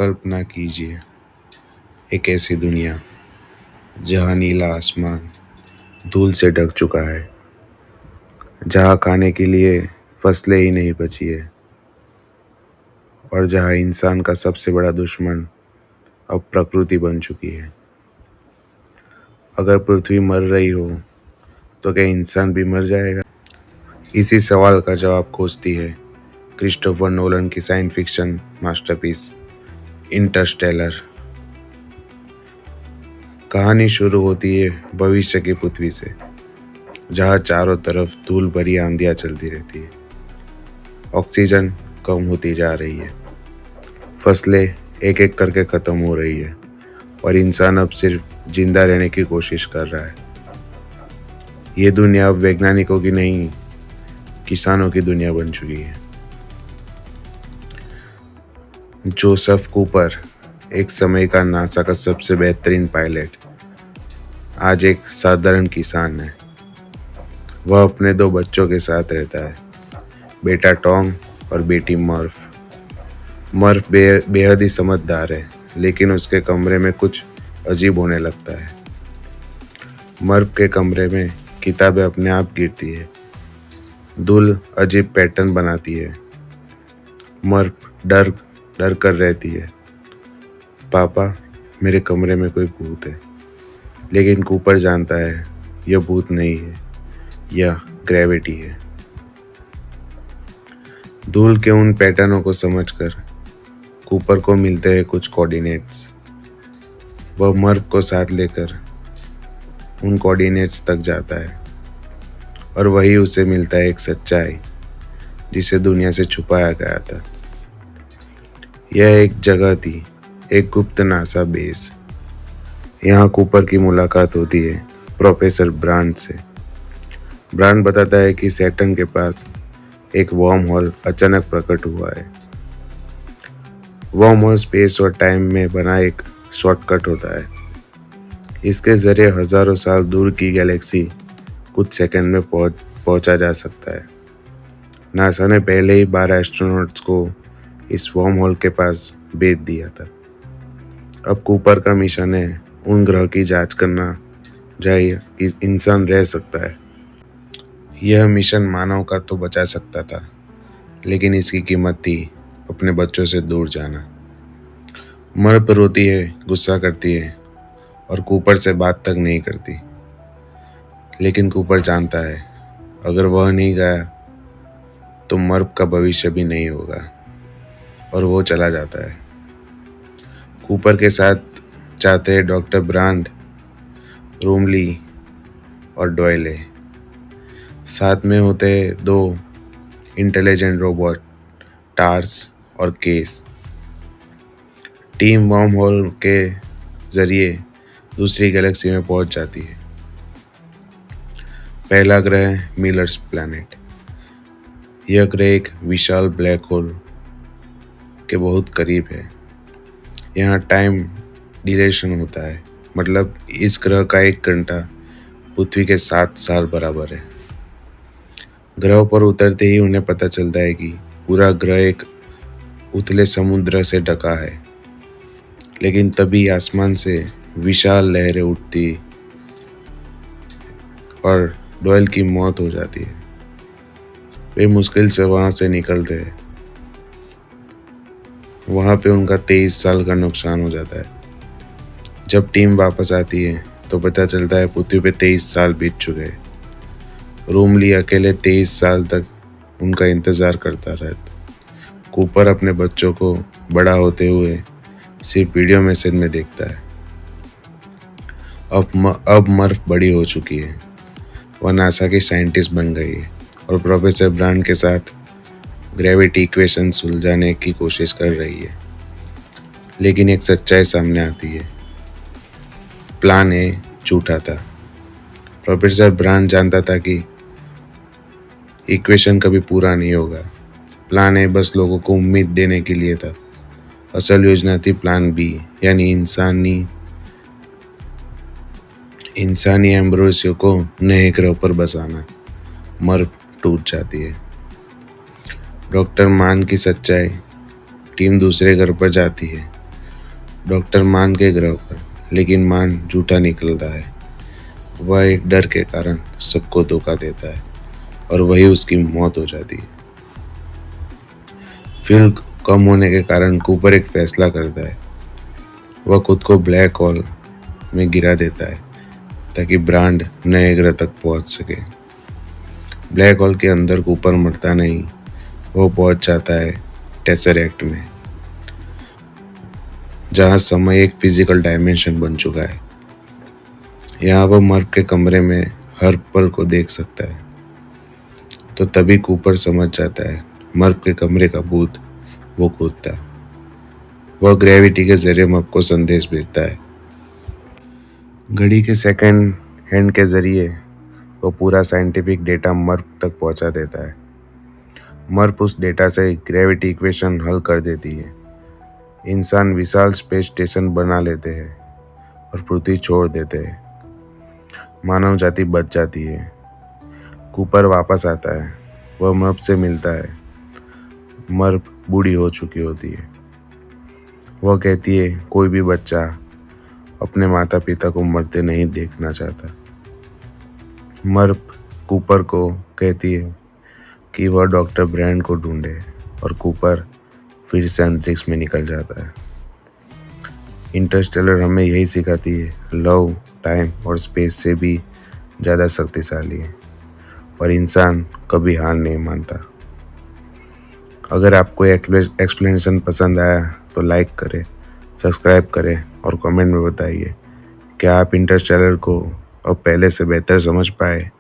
कल्पना कीजिए एक ऐसी दुनिया जहाँ नीला आसमान धूल से ढक चुका है, जहाँ खाने के लिए फसलें ही नहीं बची है और जहाँ इंसान का सबसे बड़ा दुश्मन अब प्रकृति बन चुकी है। अगर पृथ्वी मर रही हो तो क्या इंसान भी मर जाएगा? इसी सवाल का जवाब खोजती है क्रिस्टोफर नोलन की साइंस फिक्शन मास्टरपीस इंटरस्टेलर। कहानी शुरू होती है भविष्य की पृथ्वी से, जहाँ चारों तरफ धूल भरी आंधियाँ चलती रहती है, ऑक्सीजन कम होती जा रही है, फसलें एक एक करके ख़त्म हो रही है और इंसान अब सिर्फ जिंदा रहने की कोशिश कर रहा है। ये दुनिया अब वैज्ञानिकों की नहीं, किसानों की दुनिया बन चुकी है। जोसेफ कूपर, एक समय का नासा का सबसे बेहतरीन पायलट, आज एक साधारण किसान है। वह अपने 2 बच्चों के साथ रहता है, बेटा टॉम और बेटी मर्फ। मर्फ बेहद ही समझदार है, लेकिन उसके कमरे में कुछ अजीब होने लगता है। मर्फ के कमरे में किताबें अपने आप गिरती है, धूल अजीब पैटर्न बनाती है। मर्फ डर डर कर रहती है, पापा मेरे कमरे में कोई भूत है। लेकिन कूपर जानता है यह भूत नहीं है, यह ग्रेविटी है। धूल के उन पैटर्नों को समझकर कूपर को मिलते हैं कुछ कोऑर्डिनेट्स। वह मर्फ को साथ लेकर उन कोऑर्डिनेट्स तक जाता है और वही उसे मिलता है एक सच्चाई जिसे दुनिया से छुपाया गया था। यह एक जगह थी, एक गुप्त नासा बेस। यहाँ कूपर की मुलाकात होती है प्रोफेसर ब्रांड से। ब्रांड बताता है कि सैटर्न के पास एक वर्म होल अचानक प्रकट हुआ है। वर्म होल स्पेस और टाइम में बना एक शॉर्टकट होता है। इसके जरिए हजारों साल दूर की गैलेक्सी कुछ सेकंड में पहुंचा जा सकता है। नासा ने पहले ही 12 एस्ट्रोनॉट्स को इस वर्म होल के पास भेज दिया था। अब कूपर का मिशन है उन ग्रह की जांच करना जहाँ इंसान रह सकता है। यह मिशन मानव का तो बचा सकता था, लेकिन इसकी कीमत थी अपने बच्चों से दूर जाना। मर्फ रोती है, गुस्सा करती है और कूपर से बात तक नहीं करती। लेकिन कूपर जानता है अगर वह नहीं गया तो मर्फ का भविष्य भी नहीं होगा और वो चला जाता है। कूपर के साथ जाते हैं डॉक्टर ब्रांड, रूमली और डॉयले। साथ में होते हैं 2 इंटेलिजेंट रोबोट, टार्स और केस। टीम वर्म होल के जरिए दूसरी गैलेक्सी में पहुंच जाती है। पहला ग्रह मिलर्स प्लैनेट। यह ग्रह एक विशाल ब्लैक होल के बहुत करीब है। यहाँ टाइम डिलेशन होता है, मतलब इस ग्रह का 1 घंटा पृथ्वी के 7 साल बराबर है। ग्रह पर उतरते ही उन्हें पता चलता है कि पूरा ग्रह एक उथले समुद्र से ढका है। लेकिन तभी आसमान से विशाल लहरें उठती और डॉयल की मौत हो जाती है। वे मुश्किल से वहां से निकलते हैं। वहां पे उनका 23 साल का नुकसान हो जाता है। जब टीम वापस आती है तो पता चलता है पृथ्वी पे 23 साल बीत चुके हैं। रूमली अकेले 23 साल तक उनका इंतजार करता रहता। कूपर अपने बच्चों को बड़ा होते हुए सिर्फ वीडियो मैसेज में देखता है। अब मर्फ बड़ी हो चुकी है, वह नासा की साइंटिस्ट बन गई है और प्रोफेसर ब्रांड के साथ ग्रेविटी इक्वेशन सुलझाने की कोशिश कर रही है। लेकिन एक सच्चाई सामने आती है, प्लान ए झूठा था। प्रोफेसर ब्रांड जानता था कि इक्वेशन कभी पूरा नहीं होगा। प्लान ए बस लोगों को उम्मीद देने के लिए था। असल योजना थी प्लान बी, यानी इंसानी एम्ब्रोसियो को नए ग्रह पर बसाना। मर्फ टूट जाती है। डॉक्टर मान की सच्चाई, टीम दूसरे घर पर जाती है डॉक्टर मान के ग्रह पर, लेकिन मान झूठा निकलता है। वह एक डर के कारण सबको धोखा देता है और वही उसकी मौत हो जाती है। फ्यूल कम होने के कारण कूपर एक फैसला करता है। वह खुद को ब्लैक होल में गिरा देता है ताकि ब्रांड नए ग्रह तक पहुंच सके। ब्लैक होल के अंदर कूपर मरता नहीं, वो पहुंच जाता है टेसरेक्ट में, जहां समय एक फिजिकल डायमेंशन बन चुका है। यहाँ वह मर्फ के कमरे में हर पल को देख सकता है। तो तभी कूपर समझ जाता है मर्फ के कमरे का भूत वो खुद था। वह ग्रेविटी के जरिए मर्फ को संदेश भेजता है। घड़ी के सेकंड हैंड के जरिए वो पूरा साइंटिफिक डेटा मर्फ तक पहुंचा देता है। मर्फ उस डेटा से ग्रेविटी इक्वेशन हल कर देती है। इंसान विशाल स्पेस स्टेशन बना लेते हैं और पृथ्वी छोड़ देते हैं। मानव जाति बच जाती है। कूपर वापस आता है। वह मर्फ से मिलता है। मर्फ बूढ़ी हो चुकी होती है। वह कहती है कोई भी बच्चा अपने माता पिता को मरते नहीं देखना चाहता। मर्फ कूपर को कहती है कि वह डॉक्टर ब्रांड को ढूंढे और कूपर फिर से अंतरिक्ष में निकल जाता है। इंटरस्टेलर हमें यही सिखाती है, लव टाइम और स्पेस से भी ज़्यादा शक्तिशाली है और इंसान कभी हार नहीं मानता। अगर आपको एक्सप्लेनेशन पसंद आया तो लाइक करें, सब्सक्राइब करें और कमेंट में बताइए क्या आप इंटरस्टेलर को अब पहले से बेहतर समझ पाए।